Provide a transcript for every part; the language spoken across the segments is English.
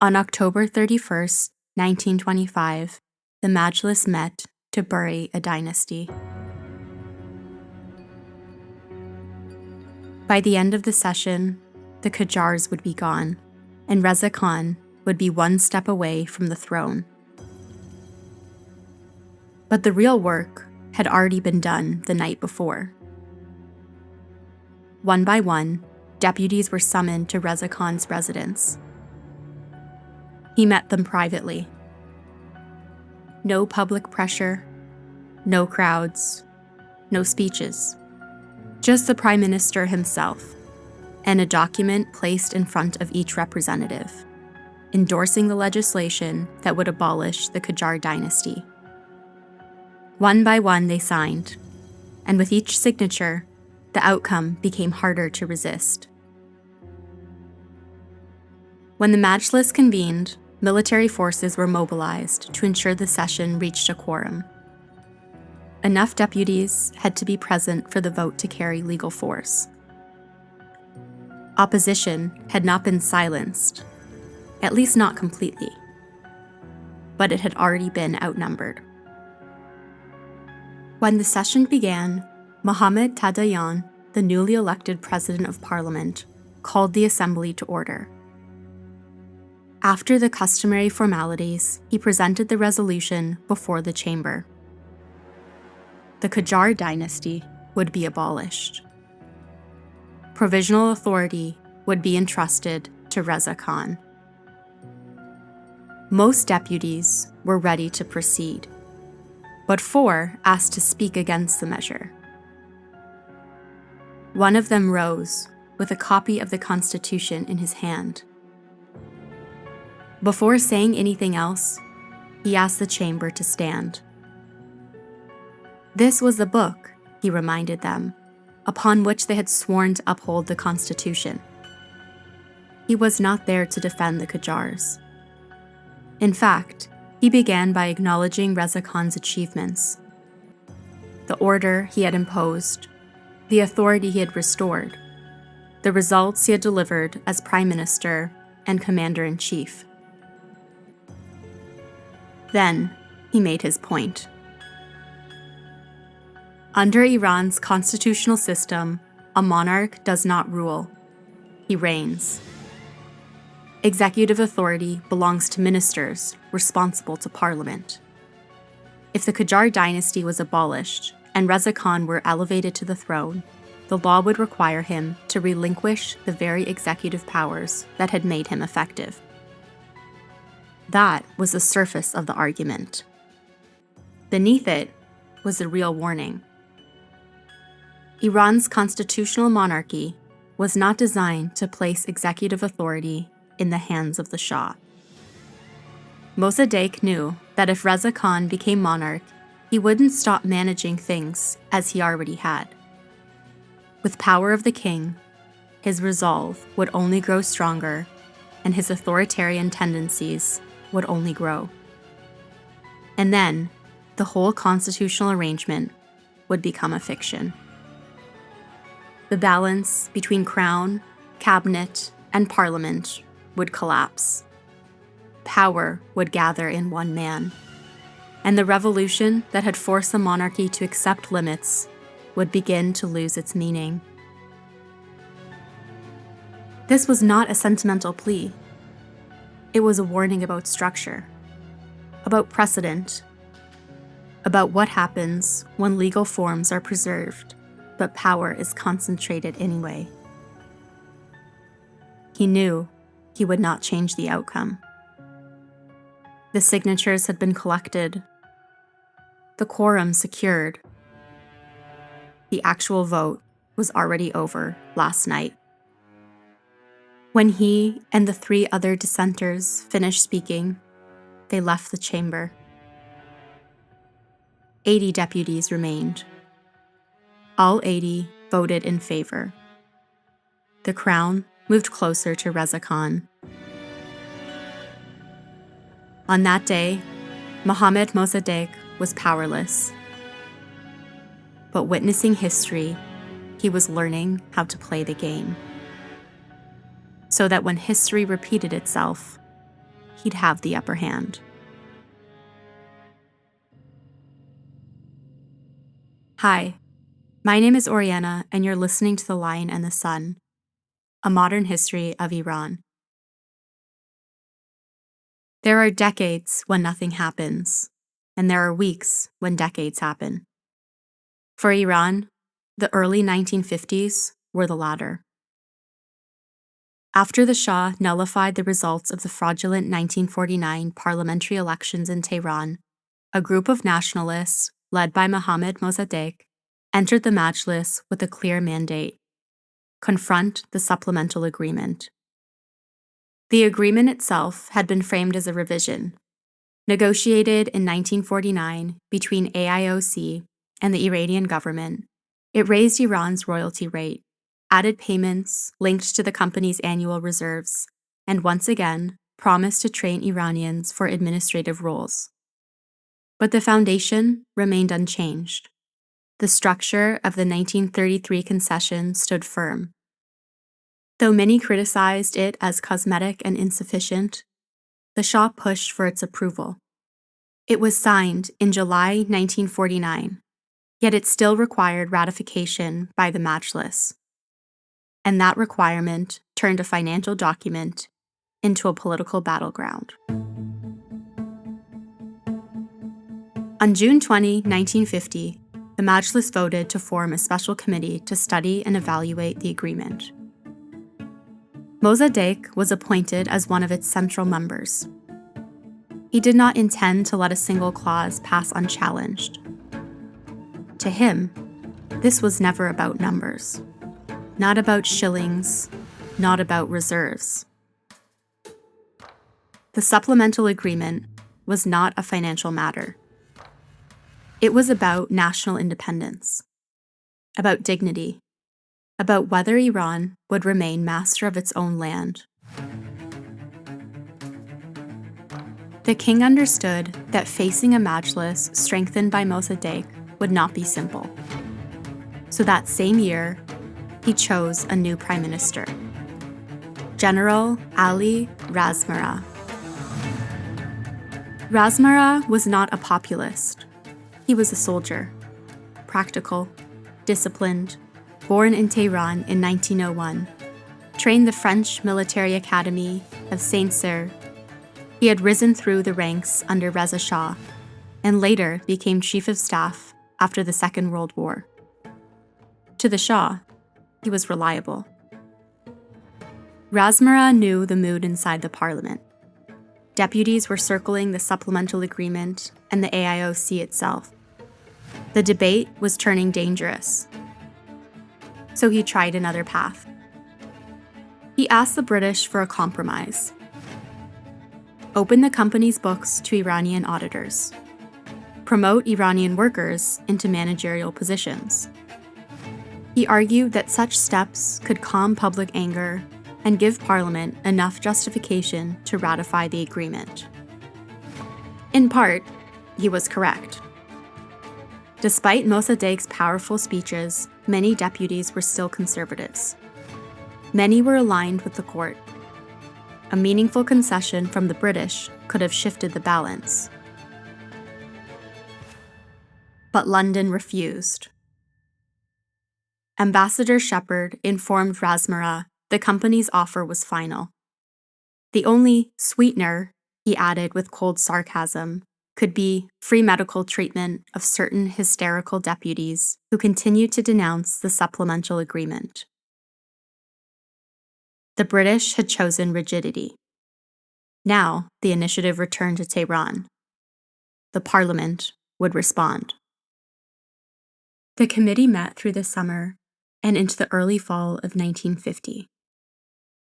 On October 31st, 1925, the Majlis met to bury a dynasty. By the end of the session, the Qajars would be gone, and Reza Khan would be one step away from the throne. But the real work had already been done the night before. One by one, deputies were summoned to Reza Khan's residence. He met them privately. No public pressure, no crowds, no speeches. Just the Prime Minister himself, and a document placed in front of each representative, endorsing the legislation that would abolish the Qajar dynasty. One by one they signed, and with each signature, the outcome became harder to resist. When the Majlis convened, military forces were mobilized to ensure the session reached a quorum. Enough deputies had to be present for the vote to carry legal force. Opposition had not been silenced, at least not completely, but it had already been outnumbered. When the session began, Mohammad Mosaddegh, the newly elected President of Parliament, called the assembly to order. After the customary formalities, he presented the resolution before the chamber. The Qajar dynasty would be abolished. Provisional authority would be entrusted to Reza Khan. Most deputies were ready to proceed, but 4 asked to speak against the measure. One of them rose with a copy of the Constitution in his hand. Before saying anything else, he asked the chamber to stand. This was the book, he reminded them, upon which they had sworn to uphold the Constitution. He was not there to defend the Qajars. In fact, he began by acknowledging Reza Khan's achievements, the order he had imposed, the authority he had restored, the results he had delivered as Prime Minister and Commander-in-Chief. Then, he made his point. Under Iran's constitutional system, a monarch does not rule. He reigns. Executive authority belongs to ministers responsible to parliament. If the Qajar dynasty was abolished and Reza Khan were elevated to the throne, the law would require him to relinquish the very executive powers that had made him effective. That was the surface of the argument. Beneath it was the real warning. Iran's constitutional monarchy was not designed to place executive authority in the hands of the Shah. Mosaddegh knew that if Reza Khan became monarch, he wouldn't stop managing things as he already had. With power of the king, his resolve would only grow stronger, and his authoritarian tendencies would only grow. And then, the whole constitutional arrangement would become a fiction. The balance between crown, cabinet, and parliament would collapse. Power would gather in one man, and the revolution that had forced the monarchy to accept limits would begin to lose its meaning. This was not a sentimental plea. It was a warning about structure, about precedent, about what happens when legal forms are preserved, but power is concentrated anyway. He knew he would not change the outcome. The signatures had been collected, the quorum secured. The actual vote was already over last night. When he and the 3 other dissenters finished speaking, they left the chamber. 80 deputies remained. All 80 voted in favor. The crown moved closer to Reza Khan. On that day, Mohammad Mosaddegh was powerless. But witnessing history, he was learning how to play the game. So that when history repeated itself, he'd have the upper hand. Hi, my name is Oriana, and you're listening to The Lion and the Sun, a modern history of Iran. There are decades when nothing happens, and there are weeks when decades happen. For Iran, the early 1950s were the latter. After the Shah nullified the results of the fraudulent 1949 parliamentary elections in Tehran, a group of nationalists, led by Mohammad Mosaddegh, entered the Majlis with a clear mandate: confront the supplemental agreement. The agreement itself had been framed as a revision, negotiated in 1949 between AIOC and the Iranian government. It raised Iran's royalty rate, added payments linked to the company's annual reserves, and once again promised to train Iranians for administrative roles. But the foundation remained unchanged. The structure of the 1933 concession stood firm. Though many criticized it as cosmetic and insufficient, the Shah pushed for its approval. It was signed in July 1949, yet it still required ratification by the Majlis. And that requirement turned a financial document into a political battleground. On June 20, 1950, the Majlis voted to form a special committee to study and evaluate the agreement. Mosaddegh was appointed as one of its central members. He did not intend to let a single clause pass unchallenged. To him, this was never about numbers, not about shillings, not about reserves. The supplemental agreement was not a financial matter. It was about national independence, about dignity, about whether Iran would remain master of its own land. The king understood that facing a Majlis strengthened by Mosaddegh would not be simple. So that same year, he chose a new prime minister, General Ali Razmara. Razmara was not a populist. He was a soldier, practical, disciplined, born in Tehran in 1901, trained the French military academy of Saint-Cyr. He had risen through the ranks under Reza Shah, and later became chief of staff after the Second World War. To the Shah, he was reliable. Razmara knew the mood inside the parliament. Deputies were circling the supplemental agreement and the AIOC itself. The debate was turning dangerous. So he tried another path. He asked the British for a compromise. Open the company's books to Iranian auditors. Promote Iranian workers into managerial positions. He argued that such steps could calm public anger and give Parliament enough justification to ratify the agreement. In part, he was correct. Despite Mossadegh's powerful speeches, many deputies were still conservatives. Many were aligned with the court. A meaningful concession from the British could have shifted the balance. But London refused. Ambassador Shepherd informed Razmara the company's offer was final. The only sweetener, he added with cold sarcasm, could be free medical treatment of certain hysterical deputies who continued to denounce the supplemental agreement. The British had chosen rigidity. Now the initiative returned to Tehran. The Parliament would respond. The committee met through the summer and into the early fall of 1950.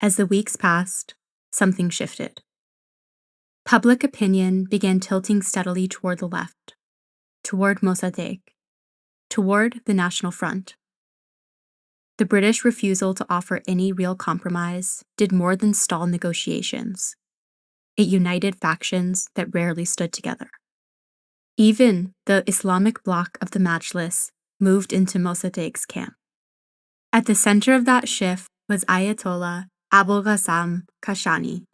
As the weeks passed, something shifted. Public opinion began tilting steadily toward the left, toward Mosaddegh, toward the National Front. The British refusal to offer any real compromise did more than stall negotiations. It united factions that rarely stood together. Even the Islamic bloc of the Majlis moved into Mossadegh's camp. At the center of that shift was Ayatollah Abul Qasim Kashani.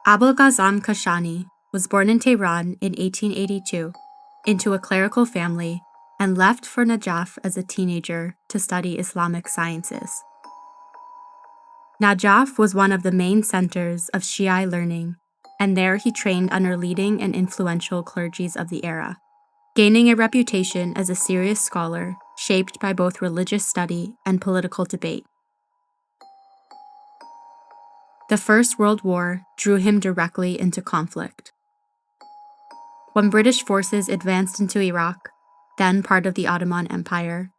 Abolghazam Kashani was born in Tehran in 1882 into a clerical family and left for Najaf as a teenager to study Islamic sciences. Najaf was one of the main centers of Shiite learning, and there he trained under leading and influential clergies of the era, gaining a reputation as a serious scholar shaped by both religious study and political debate. The First World War drew him directly into conflict. When British forces advanced into Iraq, then part of the Ottoman Empire,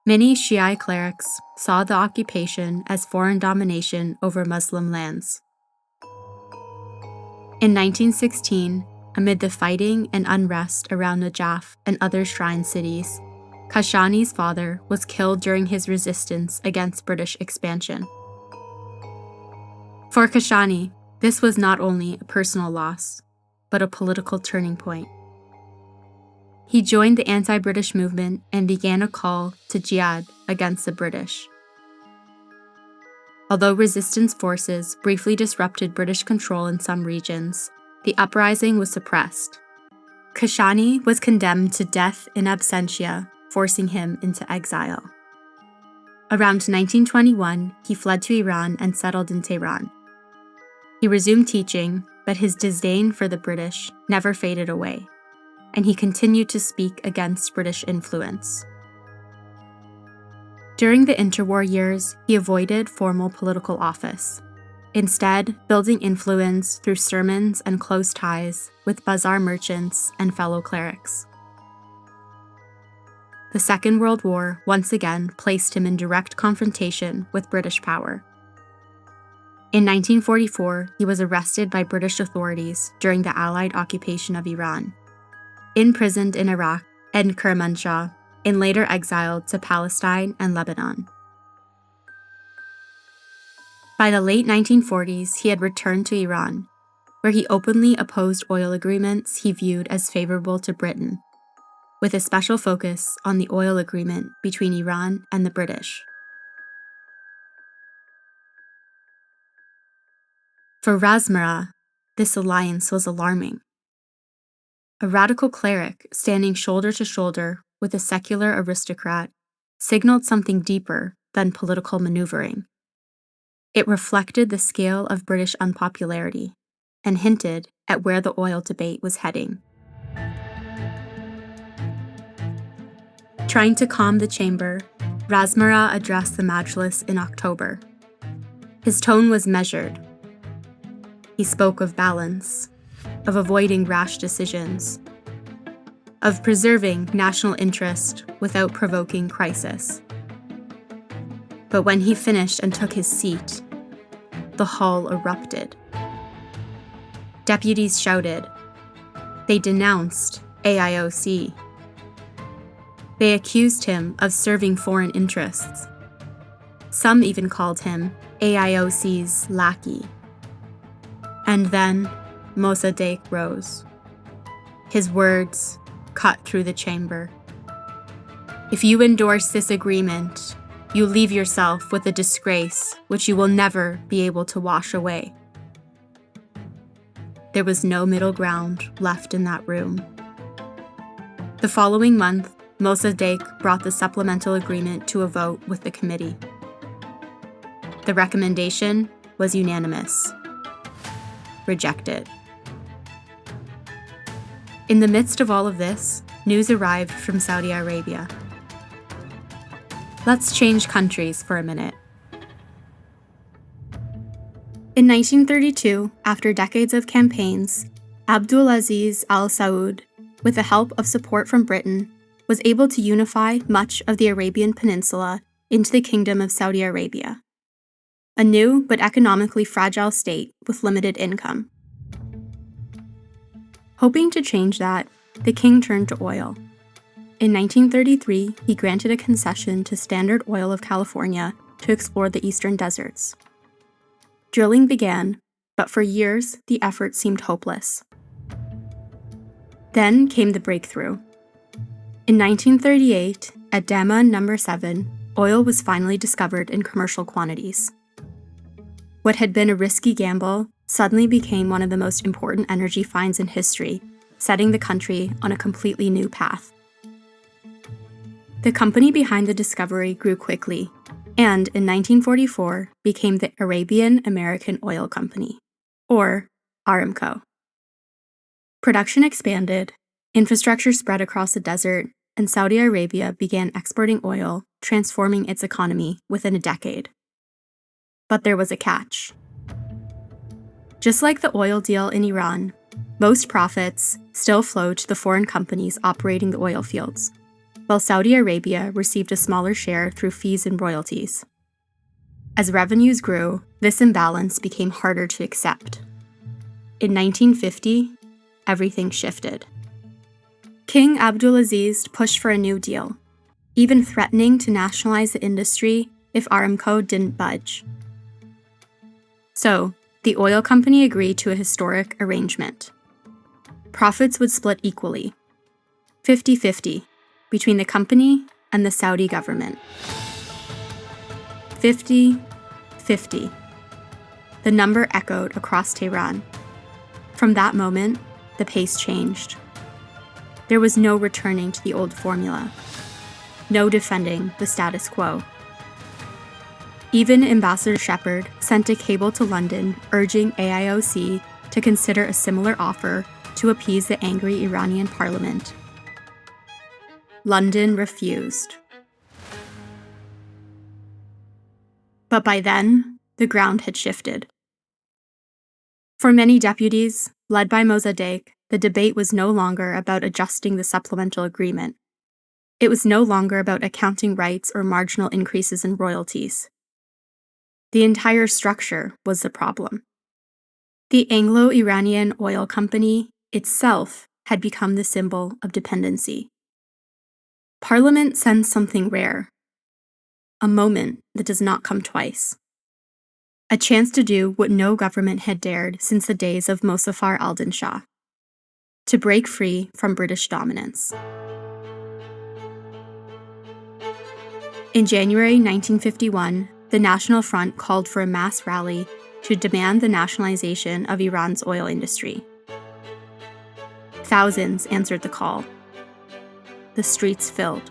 many Shiite clerics saw the occupation as foreign domination over Muslim lands. In 1916, amid the fighting and unrest around Najaf and other shrine cities, Kashani's father was killed during his resistance against British expansion. For Kashani, this was not only a personal loss, but a political turning point. He joined the anti-British movement and began a call to jihad against the British. Although resistance forces briefly disrupted British control in some regions, the uprising was suppressed. Kashani was condemned to death in absentia, forcing him into exile. Around 1921, he fled to Iran and settled in Tehran. He resumed teaching, but his disdain for the British never faded away, and he continued to speak against British influence. During the interwar years, he avoided formal political office, instead building influence through sermons and close ties with bazaar merchants and fellow clerics. The Second World War once again placed him in direct confrontation with British power. In 1944, he was arrested by British authorities during the Allied occupation of Iran, imprisoned in Iraq and Kermanshah, and later exiled to Palestine and Lebanon. By the late 1940s, he had returned to Iran, where he openly opposed oil agreements he viewed as favorable to Britain, with a special focus on the oil agreement between Iran and the British. For Razmara, this alliance was alarming. A radical cleric standing shoulder to shoulder with a secular aristocrat signaled something deeper than political maneuvering. It reflected the scale of British unpopularity and hinted at where the oil debate was heading. Trying to calm the chamber, Razmara addressed the Majlis in October. His tone was measured. He spoke of balance, of avoiding rash decisions, of preserving national interest without provoking crisis. But when he finished and took his seat, the hall erupted. Deputies shouted. They denounced AIOC. They accused him of serving foreign interests. Some even called him AIOC's lackey. And then Mosaddegh rose. His words cut through the chamber. If you endorse this agreement, you leave yourself with a disgrace which you will never be able to wash away. There was no middle ground left in that room. The following month, Mosaddegh brought the supplemental agreement to a vote with the committee. The recommendation was unanimous. Rejected. In the midst of all of this, news arrived from Saudi Arabia. Let's change countries for a minute. In 1932, after decades of campaigns, Abdulaziz Al Saud, with the help of support from Britain, was able to unify much of the Arabian Peninsula into the Kingdom of Saudi Arabia, a new but economically fragile state with limited income. Hoping to change that, the king turned to oil. In 1933, he granted a concession to Standard Oil of California to explore the eastern deserts. Drilling began, but for years, the effort seemed hopeless. Then came the breakthrough. In 1938, at Daman No. 7, oil was finally discovered in commercial quantities. What had been a risky gamble suddenly became one of the most important energy finds in history, setting the country on a completely new path. The company behind the discovery grew quickly, and in 1944 became the Arabian-American Oil Company, or Aramco. Production expanded, infrastructure spread across the desert, and Saudi Arabia began exporting oil, transforming its economy within a decade. But there was a catch. Just like the oil deal in Iran, most profits still flowed to the foreign companies operating the oil fields, while Saudi Arabia received a smaller share through fees and royalties. As revenues grew, this imbalance became harder to accept. In 1950, everything shifted. King Abdulaziz pushed for a new deal, even threatening to nationalize the industry if Aramco didn't budge. So, the oil company agreed to a historic arrangement. Profits would split equally, 50-50, between the company and the Saudi government. 50-50. The number echoed across Tehran. From that moment, the pace changed. There was no returning to the old formula, no defending the status quo. Even Ambassador Shepard sent a cable to London urging AIOC to consider a similar offer to appease the angry Iranian parliament. London refused. But by then, the ground had shifted. For many deputies, led by Mosaddegh, the debate was no longer about adjusting the supplemental agreement. It was no longer about accounting rights or marginal increases in royalties. The entire structure was the problem. The Anglo-Iranian Oil Company itself had become the symbol of dependency. Parliament sensed something rare, a moment that does not come twice. A chance to do what no government had dared since the days of Mozaffar al-Din Shah, to break free from British dominance. In January 1951, the National Front called for a mass rally to demand the nationalization of Iran's oil industry. Thousands answered the call. The streets filled.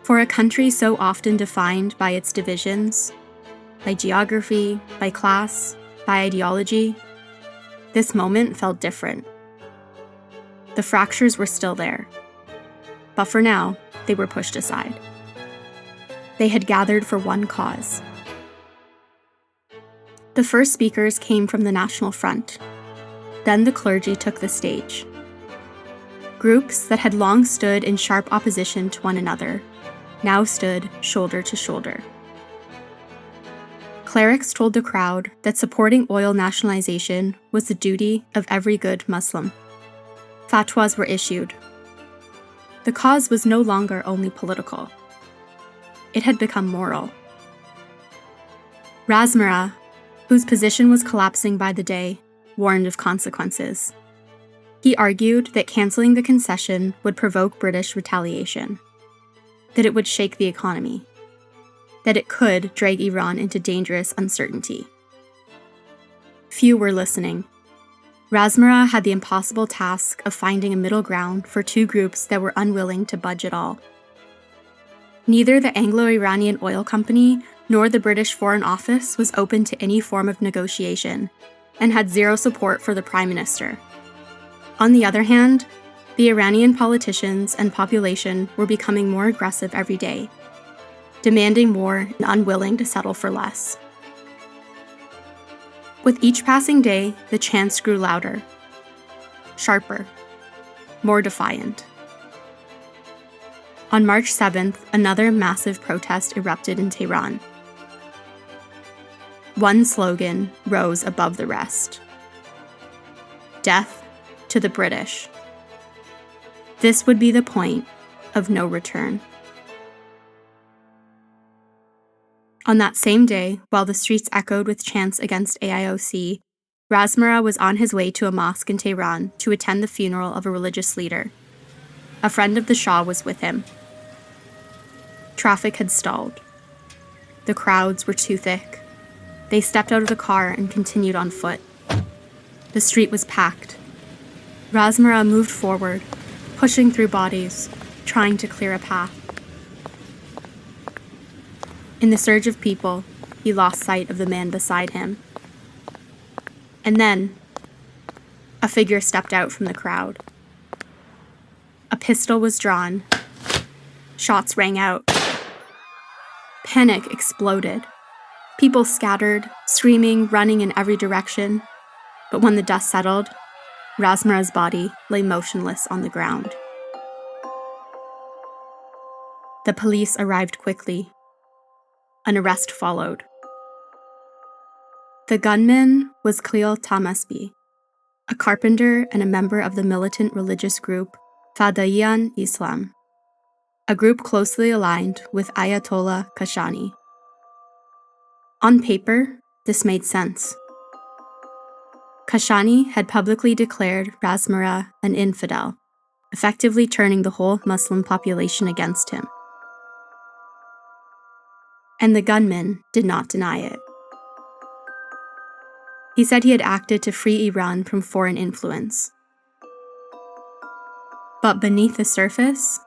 For a country so often defined by its divisions, by geography, by class, by ideology, this moment felt different. The fractures were still there, but for now, they were pushed aside. They had gathered for one cause. The first speakers came from the National Front. Then the clergy took the stage. Groups that had long stood in sharp opposition to one another now stood shoulder to shoulder. Clerics told the crowd that supporting oil nationalization was the duty of every good Muslim. Fatwas were issued. The cause was no longer only political. It had become moral. Razmara, whose position was collapsing by the day, warned of consequences. He argued that canceling the concession would provoke British retaliation, that it would shake the economy, that it could drag Iran into dangerous uncertainty. Few were listening. Razmara had the impossible task of finding a middle ground for two groups that were unwilling to budge at all. Neither the Anglo-Iranian Oil Company nor the British Foreign Office was open to any form of negotiation, and had zero support for the Prime Minister. On the other hand, the Iranian politicians and population were becoming more aggressive every day, demanding more and unwilling to settle for less. With each passing day, the chants grew louder, sharper, more defiant. On March 7th, another massive protest erupted in Tehran. One slogan rose above the rest: "Death to the British." This would be the point of no return. On that same day, while the streets echoed with chants against AIOC, Razmara was on his way to a mosque in Tehran to attend the funeral of a religious leader. A friend of the Shah was with him. Traffic had stalled. The crowds were too thick. They stepped out of the car and continued on foot, The street was packed. Razmara moved forward, pushing through bodies, trying to clear a path. In the surge of people, he lost sight of the man beside him. And then, a figure stepped out from the crowd. A pistol was drawn. Shots rang out. Panic exploded. People scattered, screaming, running in every direction. But when the dust settled, Razmara's body lay motionless on the ground. The police arrived quickly. An arrest followed. The gunman was Khalil Tahmasbi, a carpenter and a member of the militant religious group Fadaiyan Islam, a group closely aligned with Ayatollah Kashani. On paper, this made sense. Kashani had publicly declared Razmara an infidel, effectively turning the whole Muslim population against him. And the gunman did not deny it. He said he had acted to free Iran from foreign influence. But beneath the surface,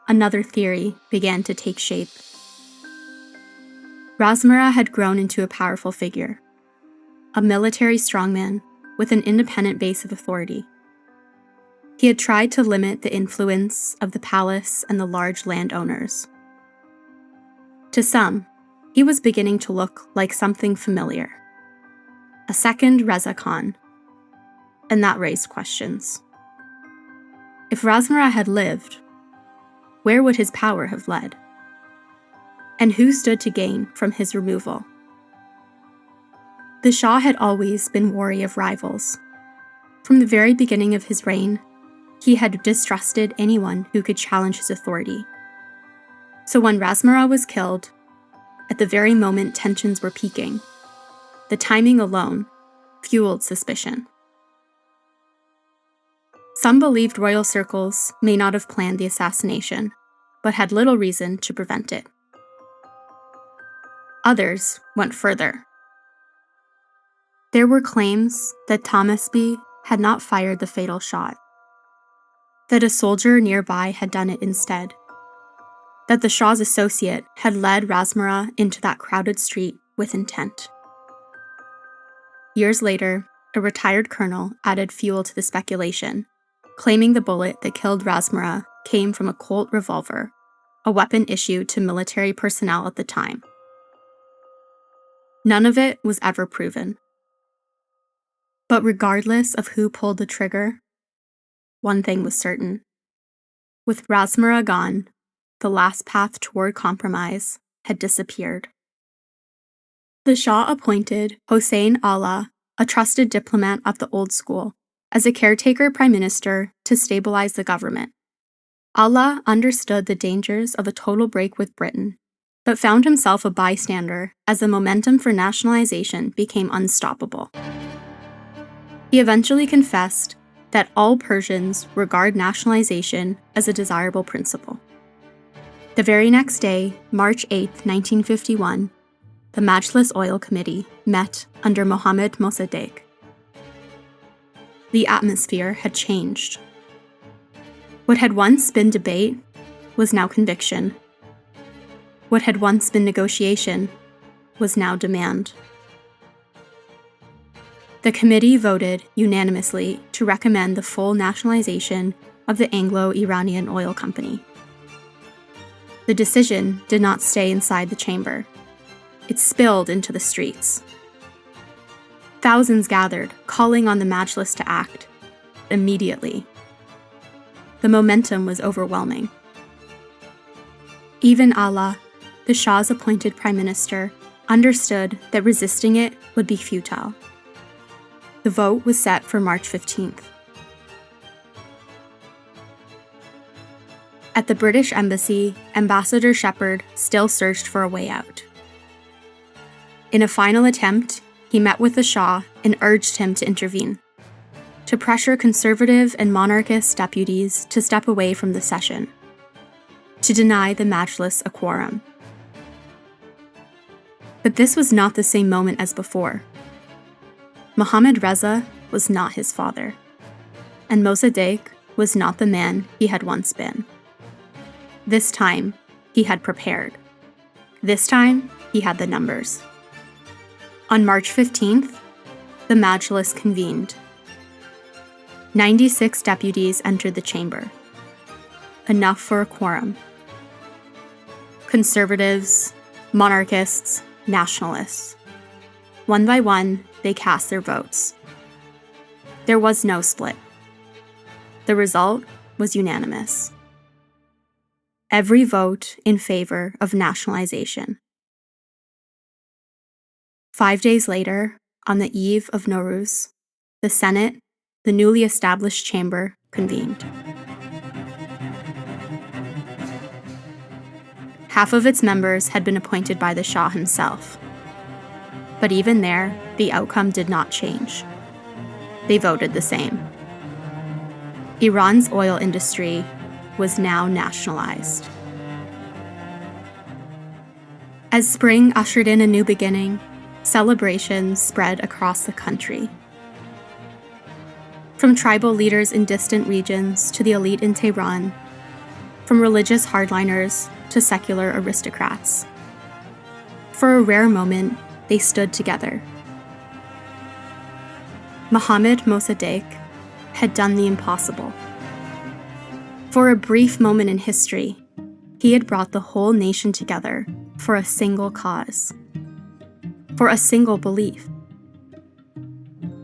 another theory began to take shape. Razmara had grown into a powerful figure, a military strongman with an independent base of authority. He had tried to limit the influence of the palace and the large landowners. To some, he was beginning to look like something familiar. A second Reza Khan. And that raised questions. If Razmara had lived, where would his power have led? And who stood to gain from his removal? The Shah had always been wary of rivals. From the very beginning of his reign, he had distrusted anyone who could challenge his authority. So when Razmara was killed, at the very moment tensions were peaking, the timing alone fueled suspicion. Some believed royal circles may not have planned the assassination, but had little reason to prevent it. Others went further. There were claims that Tahmasbi had not fired the fatal shot, that a soldier nearby had done it instead, that the Shah's associate had led Razmara into that crowded street with intent. Years later, a retired colonel added fuel to the speculation, claiming the bullet that killed Razmara came from a Colt revolver, a weapon issued to military personnel at the time. None of it was ever proven. But regardless of who pulled the trigger, one thing was certain. With Razmara gone, the last path toward compromise had disappeared. The Shah appointed Hossein Allah, a trusted diplomat of the old school, as a caretaker prime minister to stabilize the government. Allah understood the dangers of a total break with Britain, but found himself a bystander as the momentum for nationalization became unstoppable. He eventually confessed that all Persians regard nationalization as a desirable principle. The very next day, March 8, 1951, the Majlis Oil Committee met under Mohammad Mosaddegh. The atmosphere had changed. What had once been debate was now conviction. What had once been negotiation was now demand. The committee voted unanimously to recommend the full nationalization of the Anglo-Iranian Oil Company. The decision did not stay inside the chamber. It spilled into the streets. Thousands gathered, calling on the Majlis to act immediately. The momentum was overwhelming. Even Allah, the Shah's appointed prime minister, understood that resisting it would be futile. The vote was set for March 15th. At the British Embassy, Ambassador Shepherd still searched for a way out. In a final attempt, he met with the Shah and urged him to intervene, to pressure conservative and monarchist deputies to step away from the session, to deny the Majlis a quorum. But this was not the same moment as before. Mohammad Reza, was not his father, and Mosaddegh was not the man he had once been. This time, he had prepared. This time, he had the numbers. On March 15th, the Majlis convened. 96 deputies entered the chamber. Enough for a quorum. Conservatives, monarchists, nationalists. One by one, they cast their votes. There was no split. The result was unanimous. Every vote in favor of nationalization. 5 days later, on the eve of Nowruz, the Senate, the newly established chamber, convened. Half of its members had been appointed by the Shah himself. But even there, the outcome did not change. They voted the same. Iran's oil industry was now nationalized. As spring ushered in a new beginning, celebrations spread across the country. From tribal leaders in distant regions to the elite in Tehran, from religious hardliners to secular aristocrats. For a rare moment, they stood together. Mohammad Mosaddegh had done the impossible. For a brief moment in history, he had brought the whole nation together for a single cause, for a single belief,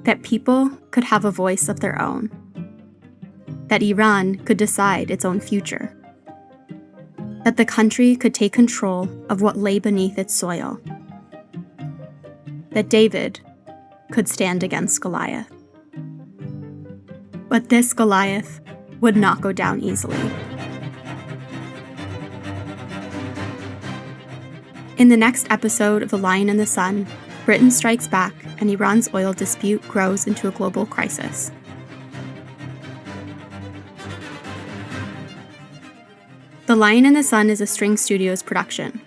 that people could have a voice of their own, that Iran could decide its own future, that the country could take control of what lay beneath its soil, that David could stand against Goliath. But this Goliath would not go down easily. In the next episode of The Lion and the Sun, Britain strikes back and Iran's oil dispute grows into a global crisis. The Lion and the Sun is a String Studios production.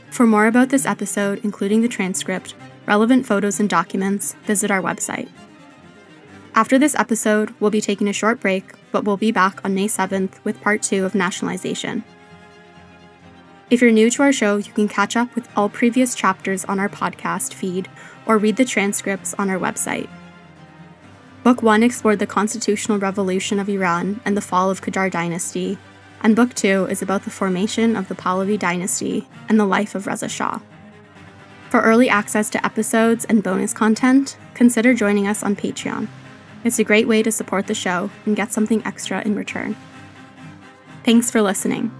For more about this episode, including the transcript, relevant photos and documents, visit our website. After this episode, we'll be taking a short break, but we'll be back on May 7th with part 2 of Nationalization. If you're new to our show, you can catch up with all previous chapters on our podcast feed or read the transcripts on our website. Book 1 explored the constitutional revolution of Iran and the fall of Qajar dynasty, and Book 2 is about the formation of the Pahlavi dynasty and the life of Reza Shah. For early access to episodes and bonus content, consider joining us on Patreon. It's a great way to support the show and get something extra in return. Thanks for listening.